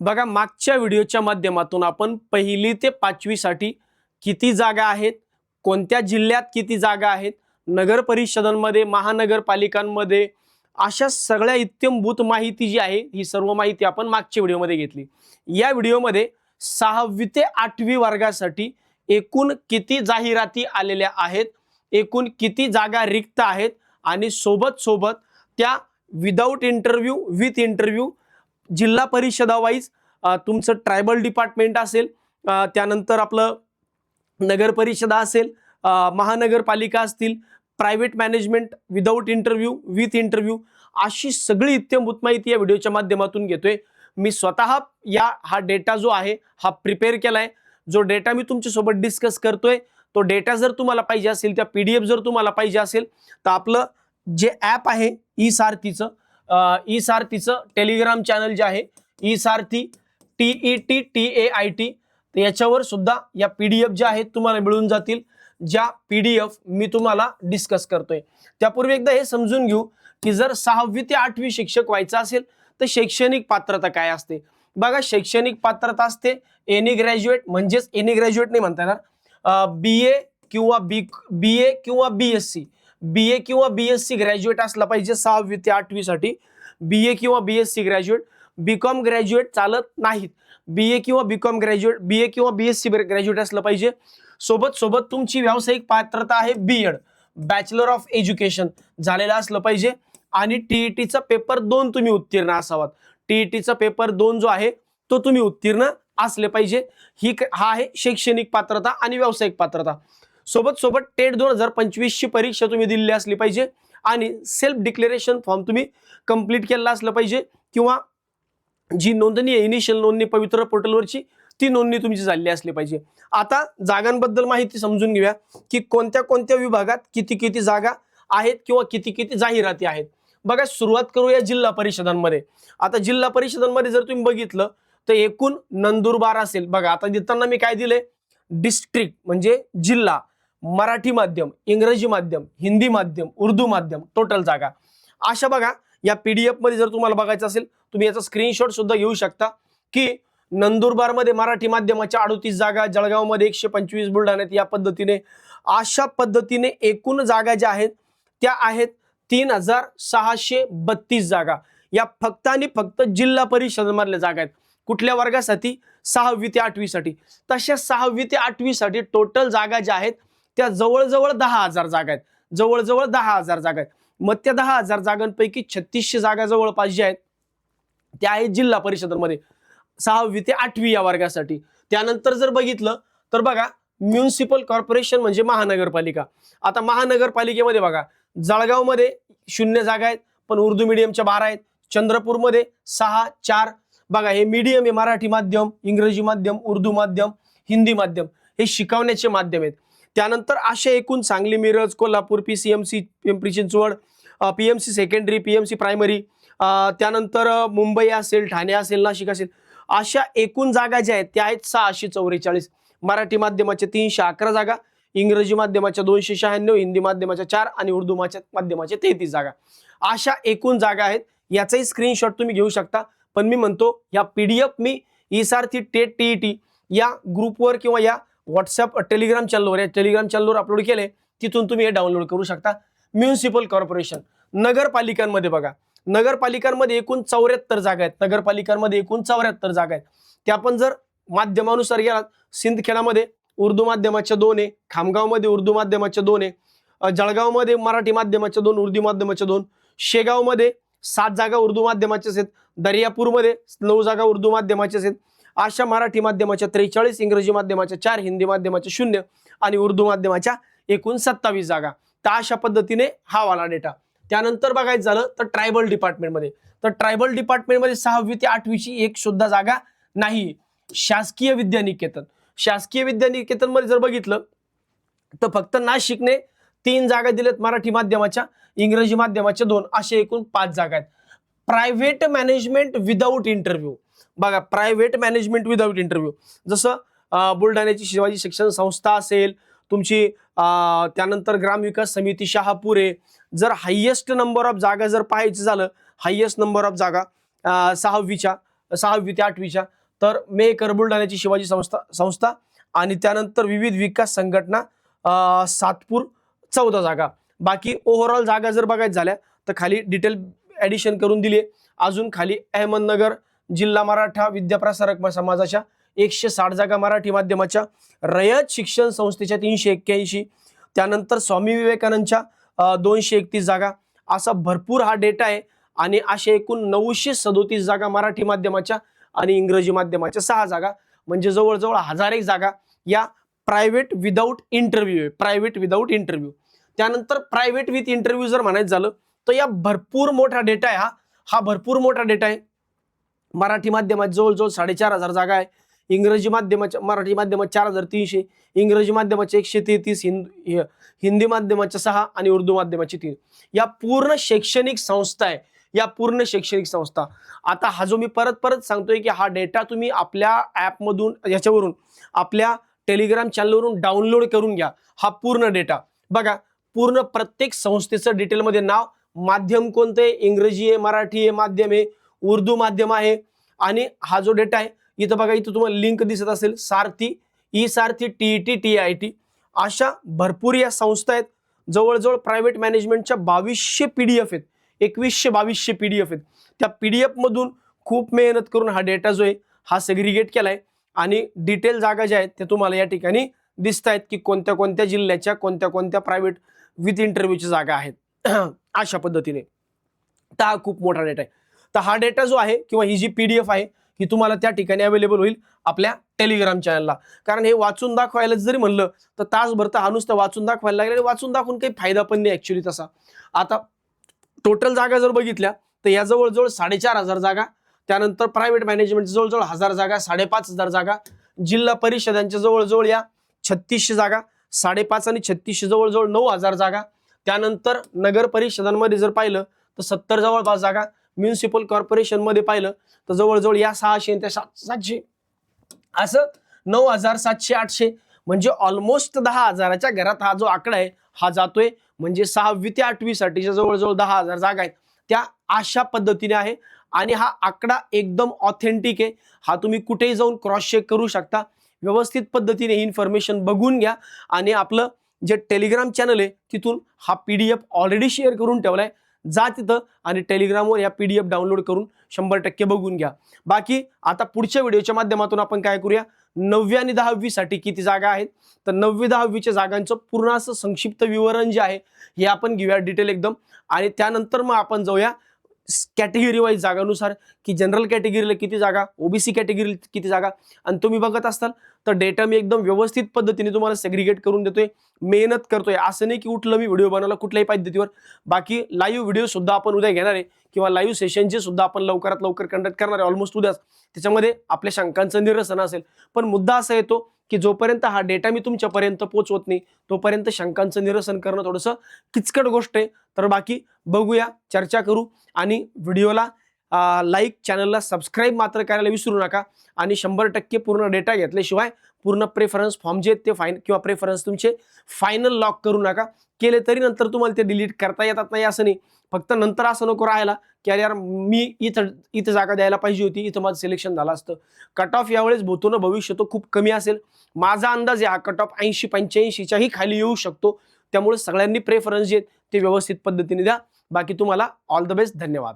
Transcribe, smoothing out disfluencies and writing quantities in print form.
बघा, मागच्या व्हिडिओच्या माध्यमातून आपण पहिली ते 5वी साठी किती जागा आहेत, कोणत्या जिल्ह्यात किती जागा आहेत, नगर परिषदांमध्ये, महानगरपालिकांमध्ये, अशा सगळ्या इत्थंभूत माहिती जी आहे ही सर्व माहिती आपण मागच्या व्हिडिओमध्ये घेतली। या व्हिडिओमध्ये 6वी ते 8वी वर्गासाठी एकूण किती जाहिराती आलेल्या आहेत, एकूण किती जागा रिक्त आहेत आणि सोबत सोबत त्या विदाउट इंटरव्ह्यू, विथ इंटरव्ह्यू, जिल्हा परिषदा वाईज तुमचं ट्रायबल डिपार्टमेंट असेल, त्यानंतर आपलं नगर परिषदा असेल, महानगरपालिका असतील, private management without interview, with interview, अशी सगळी इत्थंभूत माहिती या व्हिडिओच्या माध्यमातून घेतोय। मी स्वतः हा डेटा जो आहे हा प्रिपेअर केलाय। जो डेटा मी तुमच्यासोबत डिस्कस करतोय तो डेटा जर तुम्हाला पाहिजे असेल, त्या PDF जर तुम्हाला पाहिजे असेल तर आपलं जे ॲप आहे ई सारथीचं टेलिग्राम चॅनल जे आहे ई सारथी TETTAIT, याच्यावर सुद्धा या PDF ज्या आहेत तुम्हाला मिळून जातील, ज्या PDF मी तुम्हाला डिस्कस करतोय। त्यापूर्वी एकदा हे समजून घेऊ की जर 6वी ते 8वी शिक्षक व्हायचं असेल तर शैक्षणिक पात्रता काय असते। बघा, शैक्षणिक पात्रता असते एनी ग्रॅज्युएट, म्हणजेच एनी ग्रॅज्युएट नाही म्हणता येणार, BA किंवा BSc, BA किंवा BSc ग्रॅज्युएट असला पाहिजे 6वी ते 8वी साठी। BA किंवा BSc ग्रॅज्युएट, बीकॉम ग्रॅज्युएट चालत नाहीत। BA किंवा बीकॉम ग्रॅज्युएट, BA किंवा BSc ग्रॅज्युएट असलं पाहिजे। सोबत सोबत तुमची व्यावसायिक पात्रता आहे BEd, बॅचलर ऑफ एज्युकेशन झालेलं असलं पाहिजे आणि TETचा पेपर 2 तुम्ही उत्तीर्ण असावात। TETचा पेपर 2 जो आहे तो तुम्ही उत्तीर्ण असले पाहिजे। हा आहे शैक्षणिक पात्रता आणि व्यावसायिक पात्रता। सोबत सोबत टेट 2025 ची परीक्षा तुम्ही दिलेली असली पाहिजे आणि सेल्फ डिक्लेरेशन फॉर्म तुम्ही कंप्लीट केलेला असलं पाहिजे, किंवा जी नोंदणी आहे इनिशियल नोंदणी पवित्र पोर्टलवरची ती नोंदणी तुमची झालेली असली पाहिजे। आता जागांबद्दल माहिती समजून घेऊया की कोणत्या कोणत्या विभागात किती किती जागा आहेत किंवा किती किती जाहिराती आहेत। बघा, सुरुवात करूया जिल्हा परिषदांमध्ये। आता जिल्हा परिषदांमध्ये जर तुम्ही बघितलं तर एकूण नंदुरबार असेल। बघा, आता देताना मी काय दिले, डिस्ट्रिक्ट म्हणजे जिल्हा, मराठी माध्यम, इंग्रजी माध्यम, हिंदी माध्यम, उर्दू माध्यम, टोटल जागा अशा। बघा, या PDF मध्ये जर तुम्हाला बघायचं असेल तुम्ही याचा स्क्रीनशॉट सुद्धा घेऊ शकता की नंदुरबार मध्ये मराठी माध्यमाच्या 38 जागा, जळगाव मध्ये 125, बुलढाण्यात या पद्धतीने, अशा पद्धतीने एकूण जागा ज्या आहेत त्या आहेत 3632 जागा। या फक्त आणि फक्त जिल्हा परिषदांमधल्या जागा आहेत। कुठल्या वर्गासाठी? 6वी ते 8वी साठी। तशा 6वी ते 8वी साठी टोटल जागा ज्या आहेत त्या जवळजवळ 10,000 जागा आहेत, जवळजवळ 10,000 जागा आहेत। मग त्या 10,000 जागांपैकी 3600 जागा जवळपास ज्या आहेत त्या आहेत जिल्हा परिषदांमध्ये 6वी ते 8वी या वर्गासाठी। त्यानंतर जर बघितलं तर बघा, म्युनिसिपल कॉर्पोरेशन म्हणजे महानगरपालिका। आता महानगरपालिकेमध्ये बघा, जळगाव मध्ये 0 जागा आहेत पण उर्दू मीडियमच्या 12 आहेत, चंद्रपूर मध्ये 6, 4। बघा, हे मीडियम आहे, मराठी माध्यम, इंग्रजी माध्यम, उर्दू माध्यम, हिंदी माध्यम, हे शिकवण्याचे माध्यम आहेत। त्यानंतर असे एकूण Sangli, Miraj, Kolhapur, PCMC Pimpri Chinchwad, PMC secondary, PMC primary, त्यानंतर मुंबई असेल, ठाणे असेल, नाशिक असेल, अशा एकूण जागा ज्या आहेत त्या आहेत 644। मराठी माध्यमाच्या 311 जागा, इंग्रजी माध्यमाच्या 296, हिंदी माध्यमाच्या 4 आणि उर्दू माध्यमाच्या 33 जागा, अशा एकूण जागा आहेत। याचाही स्क्रीनशॉट तुम्ही घेऊ शकता। पण मी म्हणतो या PDF मी ई-सारथी टेट TET या ग्रुपवर किंवा या व्हॉट्सअप टेलिग्राम चॅनलवर, या टेलिग्राम चॅनलवर अपलोड केले, तिथून तुम्ही हे डाउनलोड करू शकता। म्युनिसिपल कॉर्पोरेशन, नगरपालिकांमध्ये बघा, नगरपालिकांमध्ये एकूण 74 जागा आहेत। नगरपालिकांमध्ये एकूण 74 जागा आहेत। त्या पण जर माध्यमानुसार गेलात, सिंदखेडामध्ये उर्दू माध्यमाच्या 2 आहे, खामगावमध्ये उर्दू माध्यमाच्या 2 आहे, जळगावमध्ये मराठी माध्यमाच्या 2, उर्दू माध्यमाच्या 2, शेगावमध्ये 7 जागा उर्दू माध्यमाच्या आहेत, दर्यापूरमध्ये 9 जागा उर्दू माध्यमाच्या आहेत। अशा मराठी माध्यमाच्या 43, इंग्रजी माध्यमाच्या 4, हिंदी माध्यमाच्या 0 आणि उर्दू माध्यमाच्या एकूण 27 जागा। तर अशा पद्धतीने हा वाला डेटा। त्यानंतर बघायचं झालं तर ट्रायबल डिपार्टमेंटमध्ये, तर ट्रायबल डिपार्टमेंटमध्ये 6वी ते 8वी ची एक सुद्धा जागा नाही। शासकीय विद्यानिकेतन, शासकीय विद्यानिकेतन मध्ये जर बघितलं तर फक्त नाशिकने 3 जागा दिलेत मराठी माध्यमाच्या, इंग्रजी माध्यमाच्या 2, असे एकूण 5 जागा आहेत। प्रायव्हेट मॅनेजमेंट विदाउट इंटरव्ह्यू, बघा, प्रायव्हेट मॅनेजमेंट विदाउट इंटरव्ह्यू, जसं बुलढाण्याची शिवाजी शिक्षण संस्था असेल तुमची, त्यानंतर ग्रामविकास समिती शहापूर आहे। जर हायेस्ट नंबर ऑफ जागा जर पाहायचं झालं, हायेस्ट नंबर ऑफ जागा 6वीच्या 6वी ते 8वीच्या, तर मेकर बुलढाण्याची शिवाजी संस्था आणि त्यानंतर विविध विकास संघटना सातपूर 14 जागा. बाकी ओव्हरऑल जागा जर बघायचं झाल्या तर खाली डिटेल ऍडिशन करून दिली. अजून खाली अहमदनगर जिल्हा मराठा विद्याप्रसारक समाजाच्या 160 जागा मराठी माध्यमाच्या, रयत शिक्षण संस्थेच्या 381, त्यानंतर स्वामी विवेकानंदच्या 231 जागा, असा भरपूर हा डेटा आहे. आणि असे एकूण 937 जागा मराठी माध्यमाच्या आणि इंग्रजी माध्यमाच्या 6 जागा, म्हणजे जवळजवळ 1001 जागा या प्रायव्हेट विदाऊट इंटरव्ह्यू आहे. Private without interview. त्यानंतर प्रायव्हेट विथ इंटरव्ह्यू जर म्हणायचं झालं तर या भरपूर मोठा डेटा आहे. हा भरपूर मोठा डेटा आहे. मराठी माध्यमात जवळजवळ 4500 जागा आहे. इंग्रजी माध्यमाच्या, मराठी माध्यमात 4300, इंग्रजी माध्यमाचे 133, हिंदी माध्यमाच्या 6 आणि उर्दू माध्यमाची 3. या पूर्ण शैक्षणिक संस्था आहे. या पूर्ण शैक्षणिक संस्था. आता हा जो मी परत परत सांगतोय की हा डेटा तुम्ही आपल्या ऍपमधून, याच्यावरून, आपल्या टेलिग्राम चॅनलवरून डाउनलोड करून घ्या. हा पूर्ण डेटा बघा. पूर्ण प्रत्येक संस्थेचं डिटेलमध्ये नाव, माध्यम कोणते, इंग्रजी आहे, मराठी आहे, माध्यम आहे, उर्दू माध्यम आहे. आणि हा जो डेटा आहे इथं बघा, इथं तुम्हाला लिंक दिसत असेल, सारथी, ई सारथी, TET, TIT, अशा भरपूर या संस्था आहेत. जवळजवळ प्रायव्हेट मॅनेजमेंटच्या 2200 PDF आहेत. 2100-2200 PDF आहेत. त्या PDF मधून खूप मेहनत करून हा डेटा जो आहे हा सेग्रिगेट केलाय. आणि डिटेल जागा ज्या आहेत त्या तुम्हाला या ठिकाणी दिसत आहेत की कोणत्या कोणत्या जिल्ह्याच्या कोणत्या कोणत्या प्रायव्हेट विथ इंटरव्ह्यूच्या जागा आहेत. अशा पद्धतीने. तर हा खूप मोठा डेटा आहे. तर हा डेटा जो आहे किंवा ही जी PDF आहे ही तुम्हाला त्या ठिकाणी अवेलेबल होईल आपल्या टेलिग्राम चॅनलला. कारण हे वाचून दाखवायला जरी म्हणलं तर तासभर तर हा नुसतं वाचून दाखवायला लागले. वाचून दाखवून काही फायदा पण नाही ऍक्च्युली तसा. आता टोटल जागा जर बघितल्या तर या जवळजवळ 4500 जागा, त्यानंतर प्रायव्हेट मॅनेजमेंट जवळजवळ 1000 जागा, 5500 जागा, जिल्हा परिषदांच्या जवळजवळ या 3600 जागा, 5.5 आणि 3600 जवळजवळ 9000 जागा. त्यानंतर नगर परिषदांमध्ये जर पाहिलं तर 70 जवळपास जागा, म्युनिसिपल कॉर्पोरेशन मध्ये पाहिलं तर जवळजवळ या 600 आणि त्या 700, असं 9700-800, म्हणजे ऑलमोस्ट 10,000च्या घरात हा जो आकडा आहे हा जातोय. म्हणजे 6वी ते 8वी साठीच्या जवळजवळ 10,000 जागा आहेत त्या अशा पद्धतीने आहे. आणि हा आकडा एकदम ऑथेंटिक आहे. हा तुम्ही कुठेही जाऊन क्रॉस चेक करू शकता. व्यवस्थित पद्धतीने ही इन्फॉर्मेशन बघून घ्या. आणि आपलं जे टेलिग्राम चॅनल आहे तिथून हा PDF ऑलरेडी शेअर करून ठेवलाय. जा तिथं आणि टेलिग्रामवर या PDF डाउनलोड करून 100% बघून घ्या. बाकी आता पुढच्या व्हिडिओच्या माध्यमातून आपण काय करूया, 9वी आणि 10वी साठी किती जागा आहेत तर 9वी-10वीच्या जागांचं पूर्ण असं संक्षिप्त विवरण जे आहे हे आपण घेऊया डिटेल एकदम. आणि त्यानंतर मग आपण जाऊया कॅटेगरी वाईज जागानुसार की जनरल कॅटेगरीला किती जागा, OBC कॅटेगरीला किती जागा. आणि तुम्ही बघत असाल तर डेटा मी एकदम व्यवस्थित पद्धतीने तुम्हाला सेग्रिगेट करून देतोय. मेहनत करतोय. असं नाही की उठलं मी व्हिडिओ बनवला कुठल्याही पद्धतीवर. बाकी लाईव्ह व्हिडिओ सुद्धा आपण उद्या घेणार आहे किंवा लाईव्ह सेशनचे सुद्धा आपण लवकरात लवकर कंडक्ट करणार आहे ऑलमोस्ट उद्याच. त्याच्यामध्ये आपल्या शंकांचं निरसन असेल. पण मुद्दा असा येतो की जोपर्यंत हा डेटा मी तुमच्यापर्यंत पोहोचवत नाही तोपर्यंत शंकांचं निरसन करणं थोडंसं किचकट गोष्ट आहे. तर बाकी बघूया, चर्चा करू. आणि व्हिडिओला लाईक, चॅनलला सबस्क्राईब मात्र करायला विसरू नका. आणि 100% पूर्ण डेटा घेतल्याशिवाय पूर्ण प्रेफरन्स फॉर्म जे ते किंवा प्रेफरन्स तुमचे फायनल लॉक करू नका. केले तरी नंतर तुम्हाला ते डिलीट करता येतात नाही असं नाही. फक्त नंतर असं नको राहायला की अरे यार मी इथं जागा द्यायला पाहिजे होती, इथं माझं सिलेक्शन झालं असतं. कट ऑफ यावेळेस भूतून भविष्य तो खूप कमी असेल. माझा अंदाज आहे हा कट ऑफ 80-85च्याही खाली येऊ शकतो. त्यामुळे सगळ्यांनी प्रेफरन्स जे ते व्यवस्थित पद्धतीने द्या. बाकी तुम्हाला ऑल द बेस्ट. धन्यवाद.